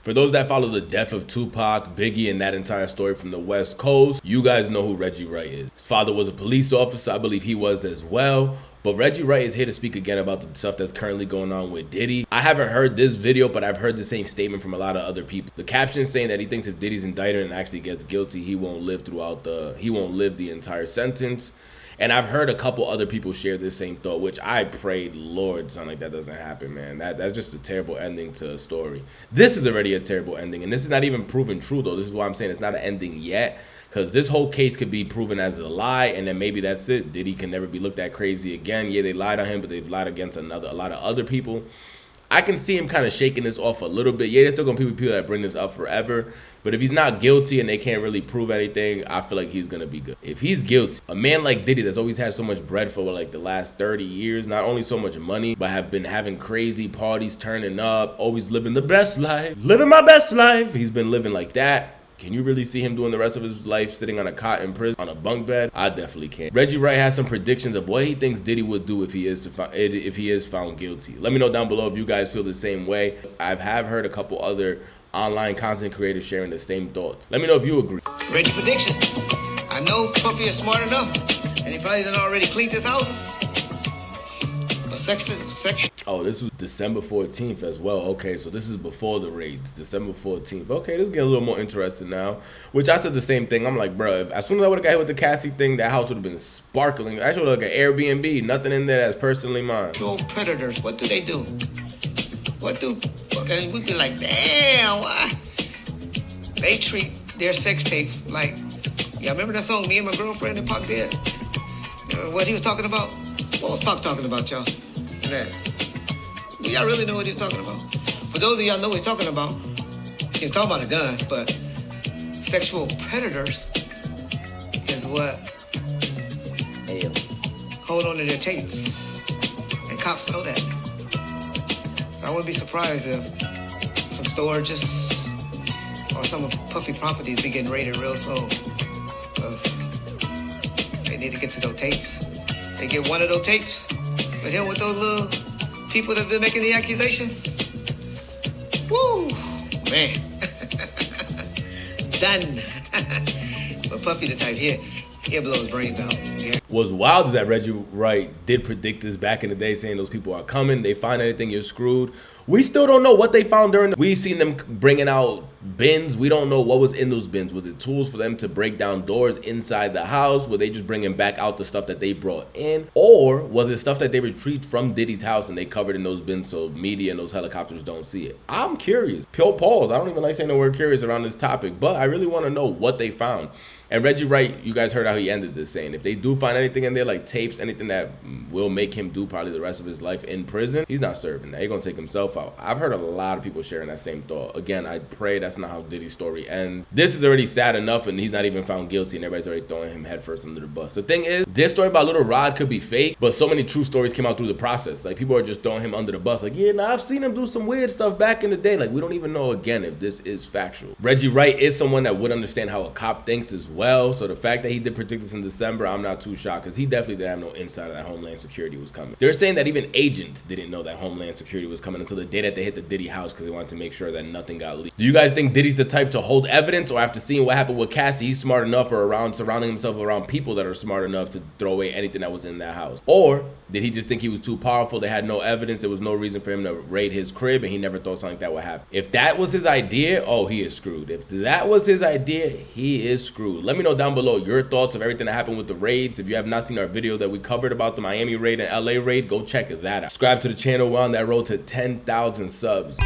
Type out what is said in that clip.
For those that follow the death of Tupac, Biggie, and that entire story from the West Coast, you guys know who Reggie Wright is. His father was a police officer, I believe he was as well. But Reggie Wright is here to speak again about the stuff that's currently going on with Diddy. I haven't heard this video, but I've heard the same statement from a lot of other people. The caption saying that he thinks if Diddy's indicted and actually gets guilty, he won't live the entire sentence. And I've heard a couple other people share this same thought, which I prayed, Lord, something like that doesn't happen, man. That's just a terrible ending to a story. This is already a terrible ending, and this is not even proven true, though. This is why I'm saying it's not an ending yet, because this whole case could be proven as a lie, and then maybe that's it. Diddy can never be looked at crazy again. Yeah, they lied on him, but they've lied against a lot of other people. I can see him kind of shaking this off a little bit. Yeah, there's still going to be people that bring this up forever. But if he's not guilty and they can't really prove anything, I feel like he's going to be good. If he's guilty, a man like Diddy that's always had so much bread for like the last 30 years, not only so much money, but have been having crazy parties, turning up, always living the best life, living my best life. He's been living like that. Can you really see him doing the rest of his life sitting on a cot in prison, on a bunk bed? I definitely can. Reggie Wright has some predictions of what he thinks Diddy would do if he is found guilty. Let me know down below if you guys feel the same way. I have heard a couple other online content creators sharing the same thoughts. Let me know if you agree. Reggie prediction. I know Puffy is smart enough, and he probably done already cleaned his house. But section. Oh, this was December 14th as well. Okay, so this is before the raids, December 14th. Okay, this is getting a little more interesting now. Which I said the same thing. I'm like, bro, as soon as I would have got hit with the Cassie thing, that house would have been sparkling. Actually, like an Airbnb, nothing in there that's personally mine. Those predators, what do they do? And we'd be like, damn, why? They treat their sex tapes like, yeah, remember that song, Me and My Girlfriend, and Pac did? What he was talking about? What was Pac talking about, y'all? Do y'all really know what he's talking about? For those of y'all know what he's talking about, he's talking about a gun, but sexual predators is what hold on to their tapes. And cops know that. So I wouldn't be surprised if some storages or some of Puffy properties be getting raided real soon. Because they need to get to those tapes. They get one of those tapes with him with those little people that have been making the accusations. Woo, man. Done. But Puffy the type here, he'll blow his brains out. Yeah. What's wild is that Reggie Wright did predict this back in the day, saying those people are coming. They find anything, you're screwed. We still don't know what they found during we've seen them bringing out bins. We don't know what was in those bins. Was it tools for them to break down doors inside the house? Were they just bringing back out the stuff that they brought in? Or was it stuff that they retrieved from Diddy's house and they covered in those bins so media and those helicopters don't see it? I'm curious. Pure pause. I don't even like saying the word curious around this topic, but I really want to know what they found. And Reggie Wright, you guys heard how he ended this, saying if they do find anything in there, like tapes, anything that will make him do probably the rest of his life in prison, he's not serving that. He's going to take himself out. I've heard a lot of people sharing that same thought. Again, I pray that's not how Diddy's story ends. This is already sad enough, and he's not even found guilty, and everybody's already throwing him headfirst under the bus. The thing is, this story about Little Rod could be fake, but so many true stories came out through the process. Like, people are just throwing him under the bus. Like, yeah, nah, I've seen him do some weird stuff back in the day. Like, we don't even know, again, if this is factual. Reggie Wright is someone that would understand how a cop thinks as well, so the fact that he did predict this in December, I'm not too shocked, because he definitely didn't have no insight that Homeland Security was coming. They're saying that even agents didn't know that Homeland Security was coming until the day that they hit the Diddy house, because they wanted to make sure that nothing got leaked. Do you guys think Diddy's the type to hold evidence, or after seeing what happened with Cassie, he's smart enough, or surrounding himself around people that are smart enough to throw away anything that was in that house? Or did he just think he was too powerful? They had no evidence. There was no reason for him to raid his crib, and he never thought something like that would happen. If that was his idea, oh, he is screwed. If that was his idea, he is screwed. Let me know down below your thoughts of everything that happened with the raids. If you have not seen our video that we covered about the Miami raid and LA raid, go check that out. Subscribe to the channel. We're on that road to 10,000 subs.